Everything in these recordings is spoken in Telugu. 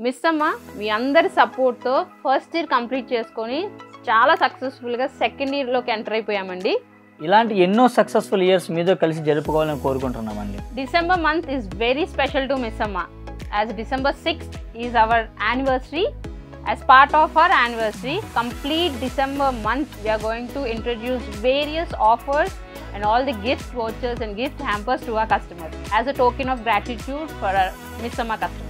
మిస్ అమ్మ మీ అందరి సపోర్ట్తో ఫస్ట్ ఇయర్ కంప్లీట్ చేసుకొని చాలా సక్సెస్ఫుల్గా సెకండ్ ఇయర్లోకి ఎంటర్ అయిపోయామండి. ఇలాంటి ఎన్నో సక్సెస్ఫుల్ ఇయర్స్ మీతో కలిసి జరుపుకోవాలని కోరుకుంటున్నామండి. December month is very special to miss Amma. As December 6th is our anniversary. As part of our anniversary, complete December month, we are going to introduce various offers and all the gift vouchers and gift hampers to our customers as a token of gratitude for our Miss Amma customers.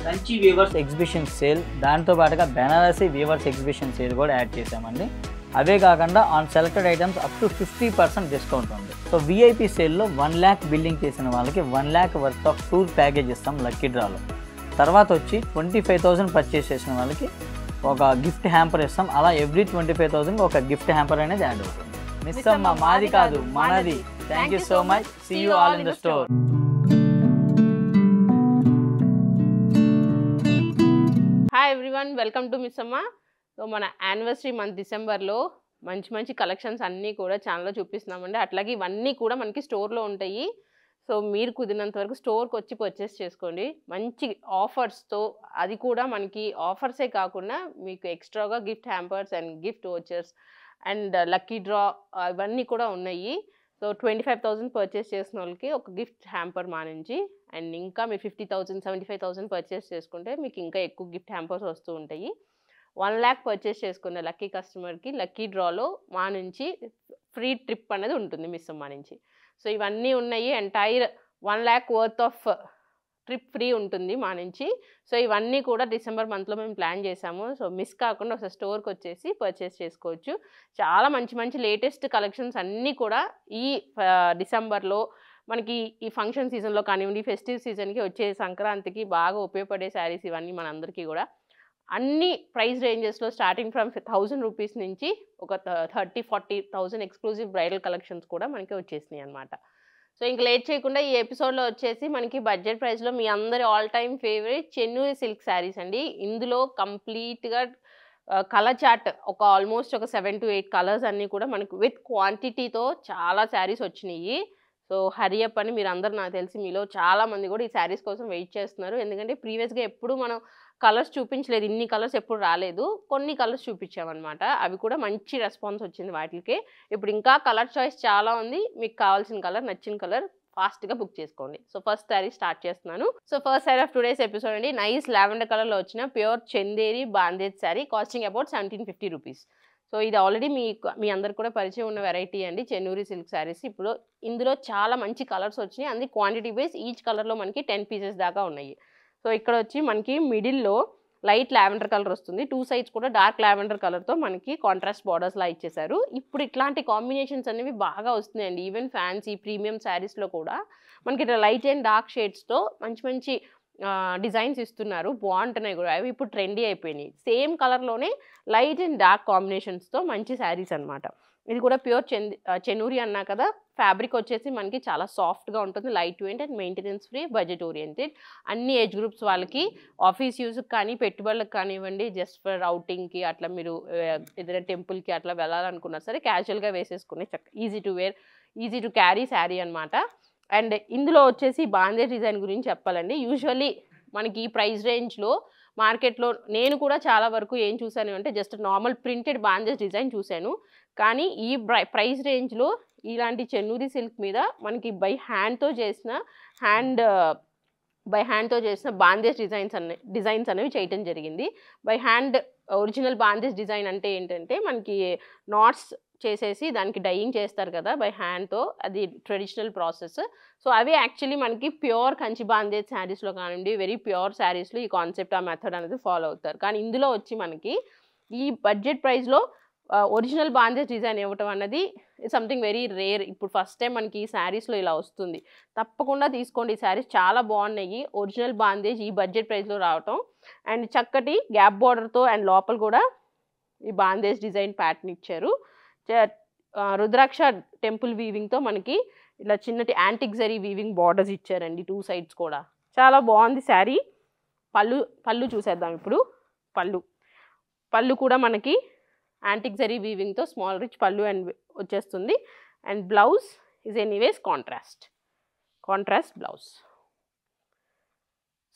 Kanchi weavers exhibition sale, దాంతో పాటుగా బెనారసి వీవర్స్ ఎగ్జిబిషన్ సేల్ కూడా యాడ్ చేసామండి. అవే కాకుండా on selected items up to 50% discount ఉంది. సో విఐపి సేల్లో 1 lakh బిల్లింగ్ చేసిన వాళ్ళకి 1 lakh worth of tour package ఇస్తాం లక్కీ డ్రాలో. తర్వాత వచ్చి 25,000 పర్చేస్ చేసిన వాళ్ళకి ఒక గిఫ్ట్ హ్యాంపర్ ఇస్తాం. అలా ఎవ్రీ 25,000 ఒక గిఫ్ట్ హ్యాంపర్ అనేది యాడ్ అవుతుంది. మిస్ అమ్మ మాది కాదు మనది. Thank you so much. See you all in the store. Hi everyone, welcome to miss Amma. So మన యానివర్సరీ మంత్ డిసెంబర్లో మంచి మంచి కలెక్షన్స్ అన్నీ కూడా ఛానల్లో చూపిస్తున్నామండి. అట్లాగే ఇవన్నీ కూడా మనకి స్టోర్లో ఉంటాయి. సో మీరు కుదిరినంత వరకు స్టోర్కి వచ్చి పర్చేస్ చేసుకోండి మంచి ఆఫర్స్తో. అది కూడా మనకి ఆఫర్సే కాకుండా మీకు ఎక్స్ట్రాగా gift hampers and gift vouchers and lucky draw ఇవన్నీ కూడా ఉన్నాయి. సో 25,000 పర్చేస్ చేసిన వాళ్ళకి ఒక గిఫ్ట్ హ్యాంపర్ మా నుంచి, అండ్ ఇంకా మీరు 50,000 75,000 పర్చేస్ చేసుకుంటే మీకు ఇంకా ఎక్కువ గిఫ్ట్ హ్యాంపర్స్ వస్తూ ఉంటాయి. 1 lakh పర్చేస్ చేసుకున్న లక్కీ కస్టమర్కి లక్కీ డ్రాలో మా నుంచి ఫ్రీ ట్రిప్ అనేది ఉంటుంది మిస్ అమ్మ నుంచి. సో ఇవన్నీ ఉన్నాయి. Entire 1 lakh worth of trip free ఉంటుంది మా నుంచి. సో ఇవన్నీ కూడా డిసెంబర్ మంత్లో మేము ప్లాన్ చేసాము. సో మిస్ కాకుండా ఒకసారి స్టోర్కి వచ్చేసి పర్చేస్ చేసుకోవచ్చు. చాలా మంచి మంచి లేటెస్ట్ కలెక్షన్స్ అన్నీ కూడా ఈ డిసెంబర్లో మనకి ఈ ఫంక్షన్ సీజన్లో కానివ్వండి, ఫెస్టివ్ సీజన్కి వచ్చే సంక్రాంతికి బాగా ఉపయోగపడే శారీస్ ఇవన్నీ మనందరికీ కూడా అన్ని ప్రైస్ రేంజెస్లో స్టార్టింగ్ ఫ్రమ్ 1,000 రూపీస్ నుంచి ఒక 30-40,000 ఎక్స్క్లూజివ్ బ్రైడల్ కలెక్షన్స్ కూడా మనకి వచ్చేసినాయి అనమాట. సో ఇంక లేట్ చేయకుండా ఈ ఎపిసోడ్లో వచ్చేసి మనకి బడ్జెట్ ప్రైస్లో మీ అందరి all time favourite Chennuri silk saris అండి. ఇందులో కంప్లీట్గా కలర్ చార్ట్ ఒక ఆల్మోస్ట్ ఒక 7 to 8 కలర్స్ అన్నీ కూడా మనకు విత్ క్వాంటిటీతో చాలా శారీస్ వచ్చినాయి. సో హరియప్ అని మీరు అందరూ నాకు తెలిసి మీలో చాలామంది కూడా ఈ శారీస్ కోసం వెయిట్ చేస్తున్నారు. ఎందుకంటే ప్రీవియస్గా ఎప్పుడు మనం కలర్స్ చూపించలేదు, ఇన్ని కలర్స్ ఎప్పుడు రాలేదు. కొన్ని కలర్స్ చూపించామన్నమాట. అవి కూడా మంచి రెస్పాన్స్ వచ్చింది వాటికి. ఇప్పుడు ఇంకా కలర్ చాయిస్ చాలా ఉంది. మీకు కావాల్సిన కలర్, నచ్చిన కలర్ ఫాస్ట్గా బుక్ చేసుకోండి. సో ఫస్ట్ శారీ స్టార్ట్ చేస్తున్నాను. So first sari of today's episode అండి. నైస్ లావెండర్ కలర్లో వచ్చిన pure Chanderi bandhej sari, costing about 1750 rupees. So ఇది ఆల్రెడీ మీ అందరికి కూడా పరిచయం ఉన్న వెరైటీ అండి చెన్నూరి సిల్క్ శారీస్. ఇప్పుడు ఇందులో చాలా మంచి కలర్స్ వచ్చినాయి. అందుకే క్వాంటిటీ బేస్ ఈచ్ కలర్లో మనకి 10 పీసెస్ దాకా ఉన్నాయి. సో ఇక్కడ వచ్చి మనకి మిడిల్లో లైట్ లావెండర్ కలర్ వస్తుంది. 2 సైడ్స్ కూడా డార్క్ లావెండర్ కలర్తో మనకి కాంట్రాస్ట్ బార్డర్స్లా ఇచ్చేసారు. ఇప్పుడు ఇట్లాంటి కాంబినేషన్స్ అనేవి బాగా వస్తున్నాయండి. ఈవెన్ ఫ్యాన్సీ ప్రీమియం శారీస్లో కూడా మనకి ఇట్లా లైట్ అండ్ డార్క్ షేడ్స్తో మంచి మంచి డిజైన్స్ ఇస్తున్నారు. బాగుంటున్నాయి కూడా. అవి ఇప్పుడు ట్రెండీ అయిపోయినాయి. సేమ్ కలర్లోనే లైట్ అండ్ డార్క్ కాంబినేషన్స్తో మంచి శారీస్ అనమాట. ఇది కూడా ప్యూర్ చెన్నూరి అన్నా కదా. ఫ్యాబ్రిక్ వచ్చేసి మనకి చాలా సాఫ్ట్గా ఉంటుంది, light weight and maintenance free, budget oriented. అన్ని ఏజ్ గ్రూప్స్ వాళ్ళకి, ఆఫీస్ యూస్కి కానీ పెట్టుబడులకు కానివ్వండి, జస్ట్ ఫర్ అవుటింగ్కి అట్లా మీరు ఏదైనా టెంపుల్కి అట్లా వెళ్ళాలనుకున్నా సరే క్యాజువల్గా వేసేసుకునే easy to wear, easy to carry sari అనమాట. అండ్ ఇందులో వచ్చేసి బాందేజ్ డిజైన్ గురించి చెప్పాలండి. యూజువల్లీ మనకి ఈ ప్రైస్ రేంజ్లో మార్కెట్లో నేను కూడా చాలా వరకు ఏం చూశాను అంటే just normal printed bandhej design చూశాను. కానీ ఈ ప్రైస్ రేంజ్లో ఇలాంటి చెన్నూరి సిల్క్ మీద మనకి బై హ్యాండ్తో చేసిన బాందేజ్ డిజైన్స్ అనేవి చేయటం జరిగింది. By hand original bandhej design అంటే ఏంటంటే మనకి నాట్స్ చేసేసి దానికి డైయింగ్ చేస్తారు కదా బై హ్యాండ్తో, అది ట్రెడిషనల్ ప్రాసెస్. సో అవి యాక్చువల్లీ మనకి ప్యూర్ కంచి బాందేజ్ శారీస్లో కానివ్వండి, వెరీ ప్యూర్ శారీస్లో ఈ కాన్సెప్ట్, ఆ మెథడ్ అనేది ఫాలో అవుతారు. కానీ ఇందులో వచ్చి మనకి ఈ బడ్జెట్ ప్రైస్లో ఒరిజినల్ బాందేజ్ డిజైన్ ఇవ్వటం అన్నది సంథింగ్ వెరీ రేర్. ఇప్పుడు ఫస్ట్ టైం మనకి ఈ శారీస్లో ఇలా వస్తుంది. తప్పకుండా తీసుకోండి. ఈ శారీస్ చాలా బాగున్నాయి. ఒరిజినల్ బాందేజ్ ఈ బడ్జెట్ ప్రైస్లో రావటం అండ్ చక్కటి గ్యాప్ బార్డర్తో అండ్ లోపల కూడా ఈ బాందేజ్ డిజైన్ ప్యాటర్న్ ఇచ్చారు. రుద్రాక్ష టెంపుల్ వీవింగ్తో మనకి ఇలా చిన్నటి యాంటిక్ జరీ వీవింగ్ బార్డర్స్ ఇచ్చారండి 2 సైడ్స్ కూడా. చాలా బాగుంది శారీ. పళ్ళు చూసేద్దాం ఇప్పుడు. పళ్ళు కూడా మనకి యాంటిక్ జరీ వీవింగ్తో స్మాల్ రిచ్ పళ్ళు అండ్ వచ్చేస్తుంది. And blouse is anyways contrast blouse.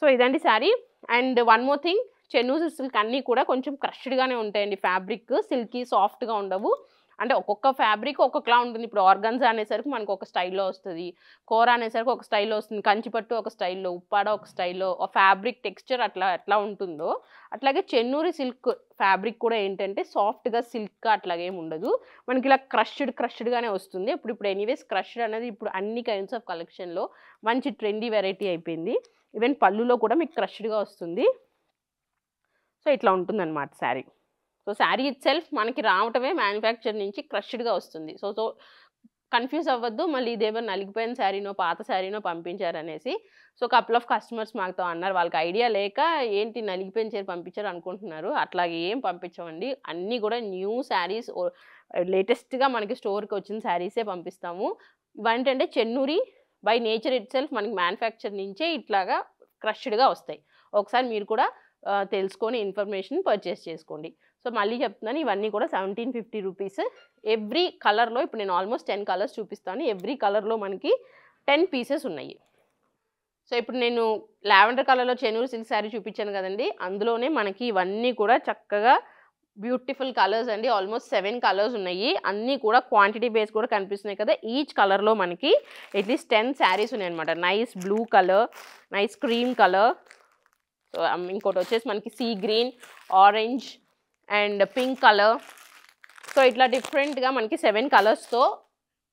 So ఇదండి sari. And one more thing, Chennur silk అన్నీ కూడా కొంచెం క్రష్డ్గానే ఉంటాయండి. ఫ్యాబ్రిక్ సిల్కీ సాఫ్ట్గా ఉండవు. అంటే ఒక్కొక్క ఫ్యాబ్రిక్ ఒక్కొక్కలా ఉంటుంది. ఇప్పుడు ఆర్గన్జా అనేసరికి మనకు ఒక స్టైల్లో వస్తుంది, కోరా అనేసరికి ఒక స్టైల్లో వస్తుంది, కంచిపట్టు ఒక స్టైల్లో, ఉప్పాడ ఒక స్టైల్లో, ఫ్యాబ్రిక్ టెక్స్చర్ ఎట్లా ఉంటుందో అట్లాగే చెన్నూరి సిల్క్ ఫ్యాబ్రిక్ కూడా ఏంటంటే సాఫ్ట్గా సిల్క్గా అట్లాగేం ఉండదు, మనకి ఇలా క్రష్డ్గానే వస్తుంది. ఇప్పుడు ఎనీవేస్ క్రష్డ్ అనేది ఇప్పుడు అన్ని కైండ్స్ ఆఫ్ కలెక్షన్లో మంచి ట్రెండీ వెరైటీ అయిపోయింది. ఈవెన్ పళ్ళులో కూడా మీకు క్రష్డ్గా వస్తుంది. సో ఇట్లా ఉంటుందన్నమాట sari. So sari it self మనకి రావటమే మ్యానుఫ్యాక్చర్ నుంచి క్రష్డ్గా వస్తుంది. సో కన్ఫ్యూజ్ అవ్వద్దు, మళ్ళీ ఇదేమో నలిగిపోయిన శారీనో పాత శారీనో పంపించారనేసి. సో కపుల్ ఆఫ్ కస్టమర్స్ మాతో అన్నారు, వాళ్ళకి ఐడియా లేక ఏంటి నలిగిపోయిన చీర పంపించారు అనుకుంటున్నారు. అట్లాగే ఏం పంపించమండి, అన్నీ కూడా న్యూ శారీస్, లేటెస్ట్గా మనకి స్టోర్కి వచ్చిన శారీసే పంపిస్తాము. ఇవేంటంటే Chennuri by nature it self మనకి మ్యానుఫ్యాక్చర్ నుంచే ఇట్లాగా క్రష్డ్గా వస్తాయి. ఒకసారి మీరు కూడా తెలుసుకొని ఇన్ఫర్మేషన్ పర్చేస్ చేసుకోండి. సో మళ్ళీ చెప్తున్నాను, ఇవన్నీ కూడా 1750 రూపీస్. ఎవ్రీ కలర్లో ఇప్పుడు నేను ఆల్మోస్ట్ 10 కలర్స్ చూపిస్తాను. ఎవ్రీ కలర్లో మనకి 10 పీసెస్ ఉన్నాయి. సో ఇప్పుడు నేను లావెండర్ కలర్లో చెన్నూరు సిల్క్ శారీ చూపించాను కదండి, అందులోనే మనకి ఇవన్నీ కూడా చక్కగా బ్యూటిఫుల్ కలర్స్ అండి. ఆల్మోస్ట్ 7 కలర్స్ ఉన్నాయి. అన్నీ కూడా క్వాంటిటీ బేస్ కూడా కనిపిస్తున్నాయి కదా. ఈచ్ కలర్లో మనకి అట్లీస్ట్ 10 శారీస్ ఉన్నాయి అనమాట. Nice blue colour, nice cream colour, so ఇంకోటి వచ్చేసి మనకి sea green, orange and pink colour. So ఇట్లా డిఫరెంట్గా మనకి 7 కలర్స్తో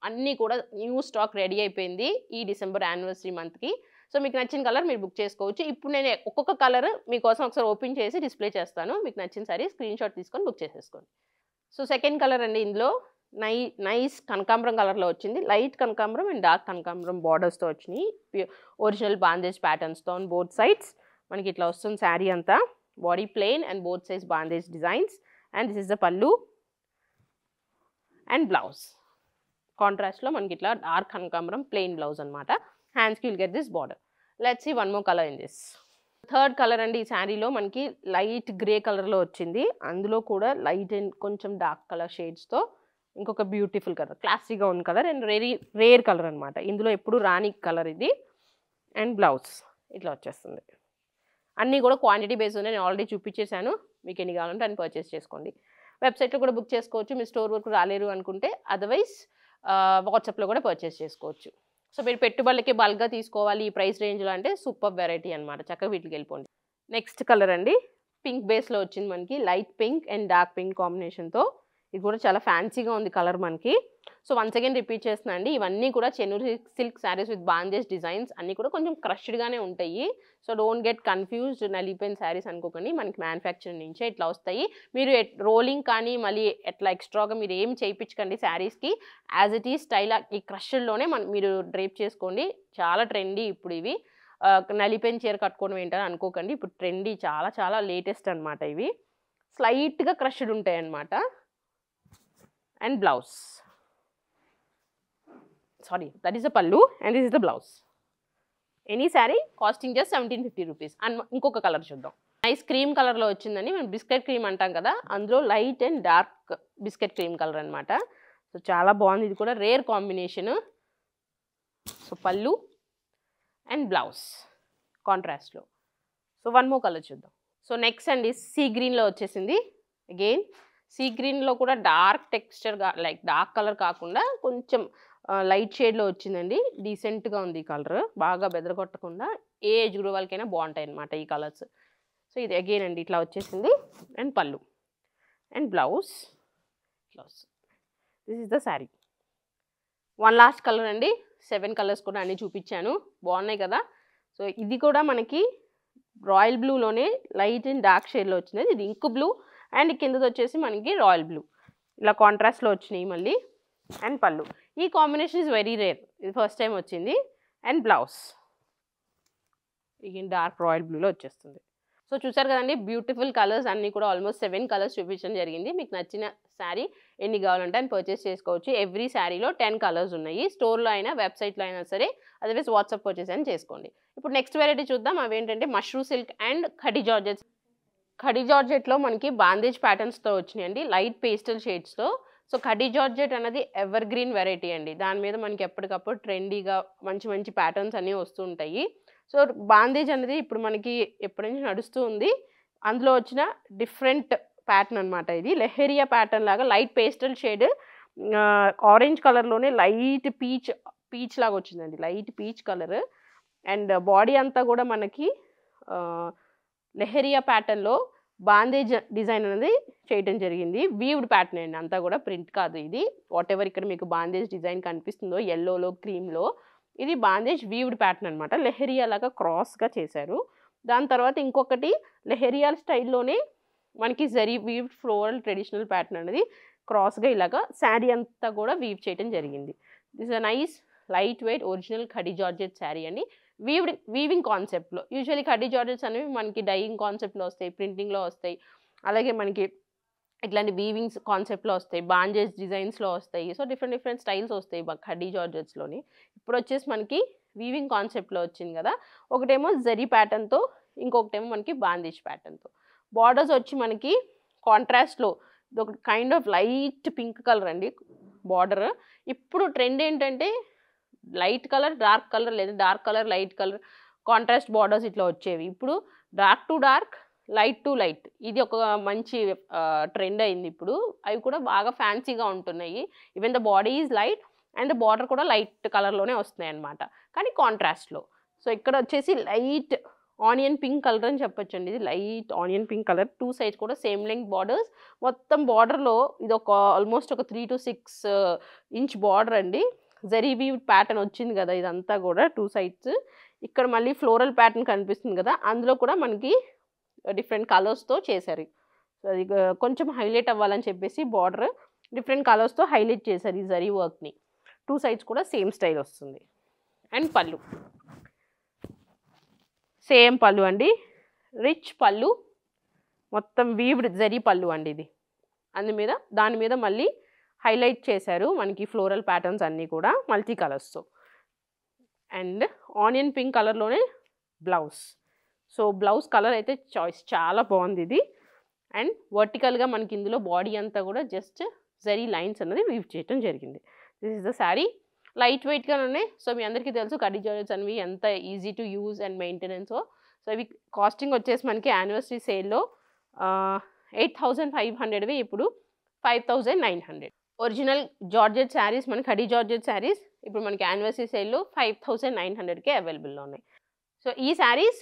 అన్నీ కూడా న్యూ స్టాక్ రెడీ అయిపోయింది ఈ డిసెంబర్ యానివర్సరీ మంత్కి. సో మీకు నచ్చిన కలర్ మీరు బుక్ చేసుకోవచ్చు. ఇప్పుడు నేను ఒక్కొక్క కలర్ మీకోసం ఒకసారి ఓపెన్ చేసి డిస్ప్లే చేస్తాను. మీకు నచ్చిన సారీ స్క్రీన్ షాట్ తీసుకొని బుక్ చేసేసుకోండి. సో సెకండ్ కలర్ అండి, ఇందులో నైస్ కనకాంబరం కలర్లో వచ్చింది. లైట్ కనకాంబరం అండ్ డార్క్ కనకాంబరం బార్డర్స్తో వచ్చినాయి. ఒరిజినల్ బాందేజ్ ప్యాటర్న్స్తో ఆన్ బోత్ సైడ్స్ మనకి ఇట్లా వస్తుంది శారీ అంతా. బాడీ ప్లెయిన్ అండ్ బోత్ సైజ్ bandhej designs. And this is the pallu and blouse. కాంట్రాస్ట్లో మనకి ఇట్లా డార్క్ కనకాంబరం ప్లెయిన్ బ్లౌజ్ అనమాట. హ్యాండ్స్కి will get this border. Let's see one more colour in this. Third colour అండి, ఈ శారీలో మనకి లైట్ గ్రే కలర్లో వచ్చింది. అందులో కూడా లైట్ అండ్ కొంచెం డార్క్ కలర్ షేడ్స్తో ఇంకొక బ్యూటిఫుల్ కలర్, క్లాసీగా ఉన్న కలర్ అండ్ రేర్ కలర్ అనమాట. ఇందులో ఎప్పుడు రాని కలర్ ఇది. అండ్ బ్లౌజ్ ఇట్లా వచ్చేస్తుంది. అన్నీ కూడా క్వాంటిటీ బేస్ ఉన్నాయి, నేను ఆల్రెడీ చూపించేశాను. మీకు ఎన్ని కావాలంటే అన్ని పర్చేస్ చేసుకోండి. వెబ్సైట్లో కూడా బుక్ చేసుకోవచ్చు, మీ స్టోర్ వరకు రాలేరు అనుకుంటే. అదర్వైజ్ వాట్సాప్లో కూడా పర్చేస్ చేసుకోవచ్చు. సో మీరు పెట్టుబడులకి బల్క్గా తీసుకోవాలి ఈ ప్రైస్ రేంజ్లో అంటే సూపర్ వెరైటీ అనమాట. చక్కగా వీటికి వెళ్ళిపోండి. నెక్స్ట్ కలర్ అండి, పింక్ బేస్లో వచ్చింది మనకి. Light pink and dark pink కాంబినేషన్తో. ఇది కూడా చాలా ఫ్యాన్సీగా ఉంది కలర్ మనకి. సో వన్స్ అగైన్ రిపీట్ చేస్తున్నా అండి, ఇవన్నీ కూడా Chennur silk saris with bandhej designs. అన్నీ కూడా కొంచెం క్రష్డ్గానే ఉంటాయి. సో డోంట్ గెట్ కన్ఫ్యూజ్డ్, నలిగిపోయిన శారీస్ అనుకోకండి. మనకి మ్యానుఫ్యాక్చరింగ్ నుంచే ఇట్లా వస్తాయి. మీరు రోలింగ్ కానీ మళ్ళీ ఎట్లా ఎక్స్ట్రాగా మీరు ఏం చేయించకండి శారీస్కి. యాజ్ ఇట్ ఈస్ స్టైల్ ఈ క్రష్డ్లోనే మీరు డ్రేప్ చేసుకోండి. చాలా ట్రెండీ ఇప్పుడు ఇవి. నలిపోయిన చీర కట్టుకోవడం ఏంటని అనుకోకండి. ఇప్పుడు ట్రెండీ, చాలా చాలా లేటెస్ట్ అనమాట. ఇవి స్లైట్గా క్రష్డ్ ఉంటాయి అన్నమాట. And blouse, sorry that is the pallu and this is the blouse. Any sari costing just 1750 rupees. And ఇంకొక కలర్ చూద్దాం. నైస్ క్రీమ్ కలర్లో వచ్చిందని, మనం బిస్కెట్ క్రీమ్ అంటాం కదా, అందులో light and dark biscuit cream colour అనమాట. సో చాలా బాగుంది, ఇది కూడా rare combination. So pallu and blouse కాంట్రాస్ట్లో. సో వన్ మోర్ కలర్ చూద్దాం. సో నెక్స్ట్ అండి, సీ గ్రీన్లో వచ్చేసింది. అగైన్ సీ గ్రీన్లో కూడా డార్క్ టెక్స్చర్గా, లైక్ డార్క్ కలర్ కాకుండా కొంచెం లైట్ షేడ్లో వచ్చిందండి. డీసెంట్గా ఉంది ఈ కలర్, బాగా బెదరగొట్టకుండా ఏ ఏజ్ గ్రూప్ వాళ్ళకైనా బాగుంటాయి అన్నమాట ఈ కలర్స్. సో ఇది అగైన్ అండి ఇట్లా వచ్చేసింది. అండ్ పల్లు and blouse. This is the sari. One last colour అండి. 7 కలర్స్ కూడా అన్నీ చూపించాను, బాగున్నాయి కదా. సో ఇది కూడా మనకి రాయల్ బ్లూలోనే లైట్ అండ్ డార్క్ షేడ్లో వచ్చింది. ఇది ఇంక్ బ్లూ అండ్ కిందది వచ్చేసి మనకి రాయల్ బ్లూ, ఇలా కాంట్రాస్ట్లో వచ్చినాయి మళ్ళీ. అండ్ పల్లు. ఈ కాంబినేషన్ ఇస్ వెరీ రేర్, ఇది ఫస్ట్ టైం వచ్చింది. And blouse again dark royal బ్లూలో వచ్చేస్తుంది. సో చూసారు కదండి, బ్యూటిఫుల్ కలర్స్ అన్నీ కూడా ఆల్మోస్ట్ 7 కలర్స్ చూపించడం జరిగింది. మీకు నచ్చిన శారీ ఎన్ని కావాలంటే అని పర్చేస్ చేసుకోవచ్చు. ఎవ్రీ శారీలో 10 కలర్స్ ఉన్నాయి. స్టోర్లో అయినా వెబ్సైట్లో అయినా సరే, అదర్వైజ్ వాట్సాప్ పర్చేస్ అయినా చేసుకోండి. ఇప్పుడు నెక్స్ట్ వెరైటీ చూద్దాం. అవి ఏంటంటే mashru silk and khadi georgette. Khadi జార్జెట్లో మనకి బాందేజ్ ప్యాటర్న్స్తో వచ్చినాయండి, లైట్ పేస్టల్ షేడ్స్తో. సో ఖడీ జార్జెట్ అనేది ఎవర్ గ్రీన్ వెరైటీ అండి. దాని మీద మనకి ఎప్పటికప్పుడు ట్రెండీగా మంచి మంచి ప్యాటర్న్స్ అన్నీ వస్తూ ఉంటాయి. సో బాందేజ్ అనేది ఇప్పుడు మనకి ఎప్పటి నుంచి నడుస్తూ ఉంది. అందులో వచ్చిన డిఫరెంట్ ప్యాటర్న్ అనమాట ఇది. లెహెరియా ప్యాటర్న్ లాగా లైట్ పేస్టల్ షేడ్ ఆరెంజ్ కలర్లోనే లైట్ పీచ్ లాగా వచ్చిందండి, light peach colour. And body అంతా కూడా మనకి లెహెరియా ప్యాటర్న్లో బాందేజ్ డిజైన్ అనేది చేయడం జరిగింది. వీవ్డ్ ప్యాటర్న్ అండి, అంతా కూడా ప్రింట్ కాదు ఇది. వాట్ ఎవర్ ఇక్కడ మీకు బాందేజ్ డిజైన్ కనిపిస్తుందో ఎల్లోలో క్రీమ్లో, ఇది బాందేజ్ వీవ్డ్ ప్యాటర్న్ అనమాట. లెహెరియా లాగా క్రాస్గా చేశారు. దాని తర్వాత ఇంకొకటి లెహెరియా స్టైల్లోనే మనకి zari weaved floral traditional pattern అనేది క్రాస్గా ఇలాగా శారీ అంతా కూడా వీవ్ చేయడం జరిగింది. This a nice light weight original khadi georgette sari అండి. వీవింగ్ కాన్సెప్ట్లో యూజువల్లీ ఖడీ జార్జెట్స్ అనేవి మనకి డైయింగ్ కాన్సెప్ట్లో వస్తాయి, ప్రింటింగ్లో వస్తాయి, అలాగే మనకి ఇట్లాంటి వీవింగ్స్ కాన్సెప్ట్లో వస్తాయి, బాంజేజ్ డిజైన్స్లో వస్తాయి. సో డిఫరెంట్ స్టైల్స్ వస్తాయి ఖడీ జార్జెట్స్లోని. ఇప్పుడు వచ్చేసి మనకి వీవింగ్ కాన్సెప్ట్లో వచ్చింది కదా, ఒకటేమో జరీ ప్యాటర్న్తో, ఇంకొకటేమో మనకి బాందేజ్ ప్యాటర్న్తో. బార్డర్స్ వచ్చి మనకి కాంట్రాస్ట్లో ఇది ఒక kind of light pink colour అండి బార్డర్. ఇప్పుడు ట్రెండ్ ఏంటంటే లైట్ కలర్ డార్క్ కలర్, లేదా dark colour light colour contrast borders ఇట్లా వచ్చేవి. ఇప్పుడు dark to dark, light to light, ఇది ఒక మంచి ట్రెండ్ అయింది ఇప్పుడు. అవి కూడా బాగా ఫ్యాన్సీగా ఉంటున్నాయి. Even the body is light and the border కూడా లైట్ కలర్లోనే వస్తున్నాయి అన్నమాట, కానీ కాంట్రాస్ట్లో. సో ఇక్కడ వచ్చేసి లైట్ ఆనియన్ పింక్ కలర్ అని చెప్పొచ్చండి. ఇది light onion pink colour, 2 sides కూడా సేమ్ లెంగ్త్ బార్డర్స్. మొత్తం బార్డర్లో ఇది ఒక ఆల్మోస్ట్ ఒక 3 to 6 ఇంచ్ బార్డర్ అండి. జరీ వీవ్ ప్యాటర్న్ వచ్చింది కదా, ఇదంతా కూడా 2 సైడ్స్. ఇక్కడ మళ్ళీ ఫ్లోరల్ ప్యాటర్న్ కనిపిస్తుంది కదా, అందులో కూడా మనకి డిఫరెంట్ కలర్స్తో చేశారు. సో అది కొంచెం హైలైట్ అవ్వాలని చెప్పేసి బార్డర్ డిఫరెంట్ కలర్స్తో హైలైట్ చేశారు ఈ జరీ వర్క్ని. 2 సైడ్స్ కూడా సేమ్ స్టైల్ వస్తుంది. అండ్ పళ్ళు సేమ్ పళ్ళు అండి, రిచ్ పళ్ళు, మొత్తం వీవ్డ్ జరీ పళ్ళు అండి ఇది. దాని మీద మళ్ళీ హైలైట్ చేశారు మనకి ఫ్లోరల్ ప్యాటర్న్స్ అన్నీ కూడా మల్టీ కలర్స్తో. అండ్ ఆనియన్ పింక్ కలర్లోనే బ్లౌజ్. సో బ్లౌజ్ కలర్ అయితే చాయిస్ చాలా బాగుంది ఇది. అండ్ వర్టికల్గా మనకి ఇందులో బాడీ అంతా కూడా జస్ట్ జరీ లైన్స్ అనేది వీవ్ చేయడం జరిగింది. This is the sari. Light వెయిట్గానే. సో మీ అందరికీ తెలుసు ఖడీ జార్జెట్స్ అనేవి ఎంత ఈజీ టు యూజ్ అండ్ మెయింటెనెన్సో. సో ఇవి కాస్టింగ్ వచ్చేసి మనకి యానివర్సరీ సేల్లో 8,500వి ఇప్పుడు 5,900. ఒరిజినల్ జార్జెట్ శారీస్, మనకి ఖడీ జార్జెట్ శారీస్ ఇప్పుడు మనకి యానివర్సరీ సేల్లో 5,900కే అవైలబుల్లో ఉన్నాయి. సో ఈ శారీస్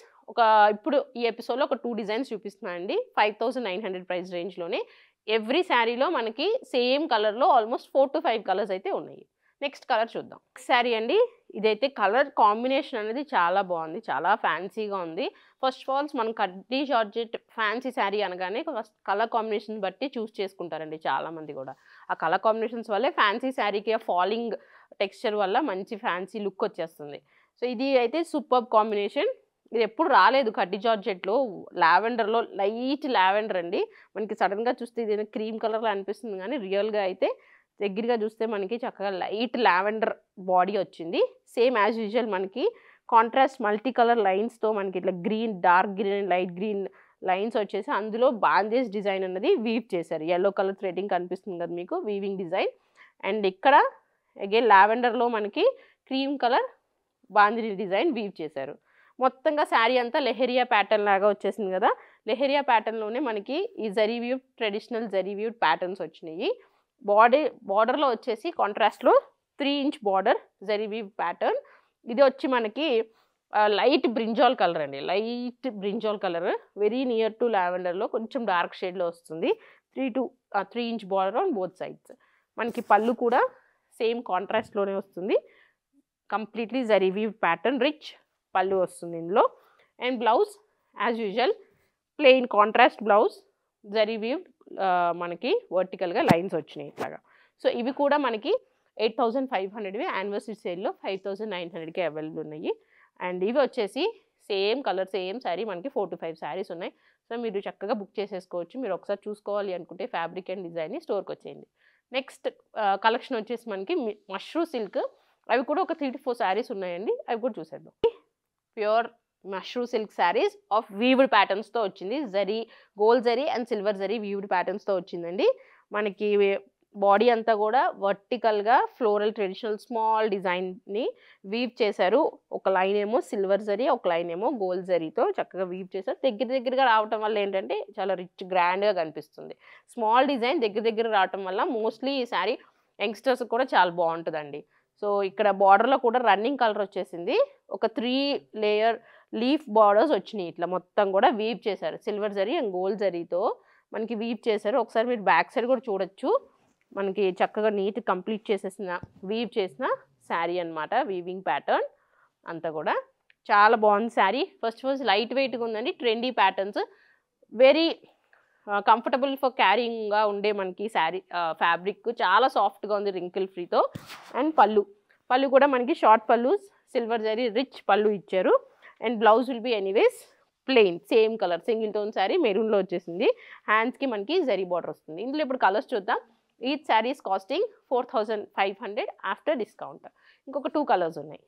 ఇప్పుడు ఈ ఎపిసోడ్లో ఒక 2 డిజైన్స్ చూపిస్తున్నాను అండి, 5,900 ప్రైస్ రేంజ్లోనే. ఎవ్రీ శారీలో మనకి సేమ్ కలర్లో ఆల్మోస్ట్ 4 to 5 కలర్స్ అయితే ఉన్నాయి. నెక్స్ట్ కలర్ చూద్దాం. శారీ అండి, ఇదైతే కలర్ కాంబినేషన్ అనేది చాలా బాగుంది, చాలా ఫ్యాన్సీగా ఉంది. ఫస్ట్ ఆఫ్ ఆల్ మనం ఖడీ జార్జెట్ ఫ్యాన్సీ శారీ అనగానే ఫస్ట్ కలర్ కాంబినేషన్ బట్టి చూస్ చేసుకుంటారండి చాలామంది కూడా. ఆ కలర్ కాంబినేషన్స్ వల్లే ఫ్యాన్సీ శారీకి ఆ ఫాలింగ్ టెక్స్చర్ వల్ల మంచి ఫ్యాన్సీ లుక్ వచ్చేస్తుంది. సో ఇది అయితే సూపర్ కాంబినేషన్. ఇది ఎప్పుడు రాలేదు ఖడీ జార్జెట్లో. లావెండర్లో లైట్ లావెండర్ అండి, మనకి సడన్గా చూస్తే ఇది క్రీమ్ కలర్లో అనిపిస్తుంది, కానీ రియల్గా అయితే దగ్గరగా చూస్తే మనకి చక్కగా లైట్ లావెండర్ బాడీ వచ్చింది. సేమ్ యాజ్ యూజువల్ మనకి కాంట్రాస్ట్ మల్టీ కలర్ లైన్స్తో మనకి ఇట్లా green, dark green, light green lines వచ్చేసి అందులో బాందేజ్ డిజైన్ అన్నది వీవ్ చేశారు. ఎల్లో కలర్ థ్రెడింగ్ కనిపిస్తుంది కదా మీకు, వీవింగ్ డిజైన్. అండ్ ఇక్కడ అగైన్ లావెండర్లో మనకి cream colour bandhej design weave చేశారు. మొత్తంగా శారీ అంతా లెహెరియా ప్యాటర్న్ లాగా వచ్చేసింది కదా. లెహెరియా ప్యాటర్న్లోనే మనకి ఈ zari weave traditional zari weave patterns వచ్చినాయి. బార్డర్లో వచ్చేసి కాంట్రాస్ట్లో 3 inch border zari weave pattern. ఇది వచ్చి మనకి లైట్ బ్రింజాల్ కలర్ అండి, light brinjal colour, very near to లావెండర్లో కొంచెం డార్క్ షేడ్లో వస్తుంది. 3 inch border on both sides. మనకి పళ్ళు కూడా సేమ్ కాంట్రాస్ట్లోనే వస్తుంది, completely zari weave pattern rich pallu వస్తుంది ఇందులో. And blouse as usual plain contrast blouse, zari weave మనకి వర్టికల్గా లైన్స్ వచ్చినాయి ఇట్లాగా. సో ఇవి కూడా మనకి 8,500వి యానివర్సరీ సేల్లో 5,900కి అవైలబుల్ ఉన్నాయి. అండ్ ఇవి వచ్చేసి సేమ్ కలర్ సేమ్ శారీ మనకి 4 to 5 శారీస్ ఉన్నాయి. సో మీరు చక్కగా బుక్ చేసేసుకోవచ్చు. మీరు ఒకసారి చూసుకోవాలి అనుకుంటే ఫ్యాబ్రిక్ అండ్ డిజైన్ని స్టోర్కి వచ్చేయండి. నెక్స్ట్ కలెక్షన్ వచ్చేసి మనకి మష్రూ సిల్క్. అవి కూడా ఒక 3 to 4 శారీస్ ఉన్నాయండి, అవి కూడా చూసేద్దాం. Pure mashru silk sarees of weaved ప్యాటర్న్స్తో వచ్చింది. Zari, gold zari and silver zari weaved ప్యాటర్న్స్తో వచ్చిందండి. మనకి బాడీ అంతా కూడా వర్టికల్గా ఫ్లోరల్ ట్రెడిషనల్ స్మాల్ డిజైన్ని వీవ్ చేశారు. ఒక లైన్ ఏమో సిల్వర్ జరీ, ఒక లైన్ ఏమో గోల్డ్ జరీతో చక్కగా వీవ్ చేశారు. దగ్గరగా రావటం వల్ల ఏంటంటే చాలా రిచ్ గ్రాండ్గా కనిపిస్తుంది. స్మాల్ డిజైన్ దగ్గర రావటం వల్ల మోస్ట్లీ ఈ శారీ యంగ్స్టర్స్ కూడా చాలా బాగుంటుందండి. సో ఇక్కడ బార్డర్లో కూడా రన్నింగ్ కలర్ వచ్చేసింది. ఒక 3 లేయర్ లీఫ్ బార్డర్స్ వచ్చినాయి. ఇట్లా మొత్తం కూడా వీవ్ చేశారు. సిల్వర్ జరీ అండ్ గోల్డ్ జరీతో మనకి వీవ్ చేశారు. ఒకసారి మీరు బ్యాక్ సైడ్ కూడా చూడొచ్చు. మనకి చక్కగా నీట్ కంప్లీట్ చేసేసిన వీవ్ చేసిన శారీ అనమాట. వీవింగ్ ప్యాటర్న్ అంతా కూడా చాలా బాగుంది శారీ. ఫస్ట్ లైట్ వెయిట్గా ఉందండి. Trendy patterns, very comfortable for క్యారింగ్గా ఉండే మనకి శారీ ఫ్యాబ్రిక్ చాలా సాఫ్ట్గా ఉంది రింకిల్ ఫ్రీతో. అండ్ పళ్ళు కూడా మనకి షార్ట్ పళ్ళు, సిల్వర్ జరీ రిచ్ పళ్ళు ఇచ్చారు. And blouse will be anyways plain same colour single tone sari మెరూన్లో వచ్చేసింది. హ్యాండ్స్కి మనకి జరీ బార్డర్ వస్తుంది. ఇందులో ఇప్పుడు కలర్స్ చూద్దాం. Each saris costing 4500 after discount. ఇంకొక 2 కలర్స్ ఉన్నాయి.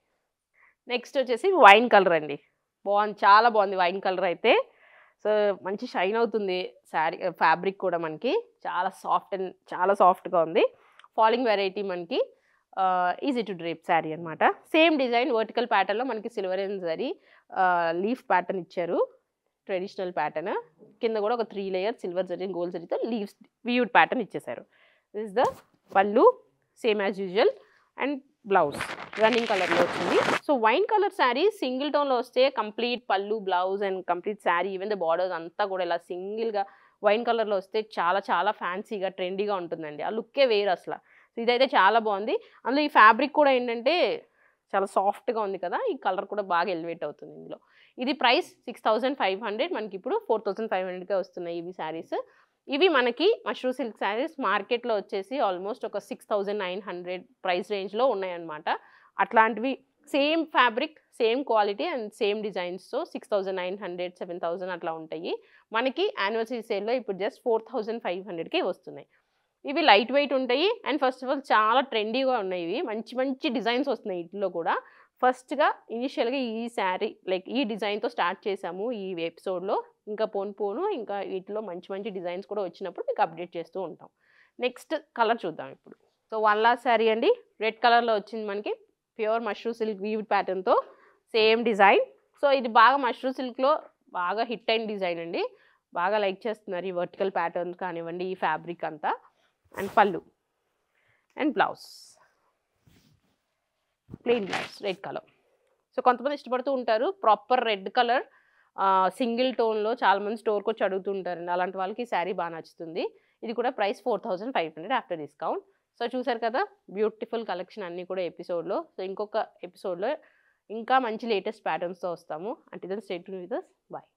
నెక్స్ట్ వచ్చేసి వైన్ కలర్ అండి. బాగుంది, చాలా బాగుంది వైన్ కలర్ అయితే. సో మంచి షైన్ అవుతుంది శారీ ఫ్యాబ్రిక్ కూడా మనకి చాలా సాఫ్ట్ అండ్ చాలా సాఫ్ట్గా ఉంది. ఫాలింగ్ వెరైటీ మనకి ఈజీ టు డ్రేప్ శారీ అనమాట. సేమ్ డిజైన్ వర్టికల్ ప్యాటర్న్లో మనకి silver and zari leaf pattern ఇచ్చారు. ట్రెడిషనల్ ప్యాటర్న్ కింద కూడా ఒక 3 లేయర్ సిల్వర్ జరీ గోల్డ్ జరీతో లీవ్స్ వీవ్డ్ ప్యాటర్న్ ఇచ్చేసారు. This is the pallu same as usual. And blouse running కలర్లో వచ్చింది. So wine colour sari single టోన్లో వస్తే complete pallu blouse and complete sari even the borders అంతా కూడా ఇలా సింగిల్గా వైన్ కలర్లో వస్తే చాలా చాలా ఫ్యాన్సీగా ట్రెండీగా ఉంటుందండి. ఆ లుక్కే వేరు అసలు. సో ఇదైతే చాలా బాగుంది. అందులో ఈ ఫ్యాబ్రిక్ కూడా ఏంటంటే చాలా సాఫ్ట్గా ఉంది కదా, ఈ కలర్ కూడా బాగా ఎలివేట్ అవుతుంది ఇందులో. ఇది ప్రైస్ 6500, మనకి ఇప్పుడు 4500కే వస్తున్నాయి ఇవి శారీస్. ఇవి మనకి మష్రూ సిల్క్ శారీస్ మార్కెట్లో వచ్చేసి ఆల్మోస్ట్ ఒక 6900 ప్రైస్ రేంజ్లో ఉన్నాయన్నమాట. అట్లాంటివి same fabric same quality and same డిజైన్స్తో 6900 7000 అట్లా ఉంటాయి. మనకి యానివర్సరీ సేల్లో ఇప్పుడు జస్ట్ 4500కే వస్తున్నాయి. ఇవి లైట్ వెయిట్ ఉంటాయి. అండ్ ఫస్ట్ ఆఫ్ ఆల్ చాలా ట్రెండీగా ఉన్నాయి. ఇవి మంచి మంచి డిజైన్స్ వస్తున్నాయి వీటిలో కూడా. ఫస్ట్గా ఇనిషియల్గా ఈ శారీ లైక్ ఈ డిజైన్తో స్టార్ట్ చేసాము ఈ ఎపిసోడ్లో. ఇంకా పోను ఇంకా వీటిలో మంచి మంచి డిజైన్స్ కూడా వచ్చినప్పుడు మీకు అప్డేట్ చేస్తూ ఉంటాం. నెక్స్ట్ కలర్ చూద్దాం ఇప్పుడు. సో 1 లాస్ట్ శారీ అండి. రెడ్ కలర్లో వచ్చింది మనకి ప్యూర్ మష్రూ సిల్క్ వీవ్డ్ ప్యాటర్న్తో సేమ్ డిజైన్. సో ఇది బాగా మష్రూ సిల్క్లో బాగా హిట్ అయిన డిజైన్ అండి. బాగా లైక్ చేస్తున్నారు ఈ వర్టికల్ ప్యాటర్న్ కానివ్వండి, ఈ ఫ్యాబ్రిక్ అంతా. అండ్ పళ్ళు and blouse plain blouse red colour. So కొంతమంది ఇష్టపడుతూ ఉంటారు ప్రాపర్ రెడ్ కలర్ సింగిల్ టోన్లో, చాలామంది స్టోర్కి వచ్చి అడుగుతుంటారండి. అలాంటి వాళ్ళకి ఈ శారీ బాగా నచ్చుతుంది. ఇది కూడా ప్రైస్ 4500 ఆఫ్టర్ డిస్కౌంట్. సో చూసారు కదా బ్యూటిఫుల్ కలెక్షన్ అన్నీ కూడా ఎపిసోడ్లో. సో ఇంకొక ఎపిసోడ్లో ఇంకా మంచి లేటెస్ట్ ప్యాటర్న్స్తో వస్తాము. అంటే then stay tune with us. Bye.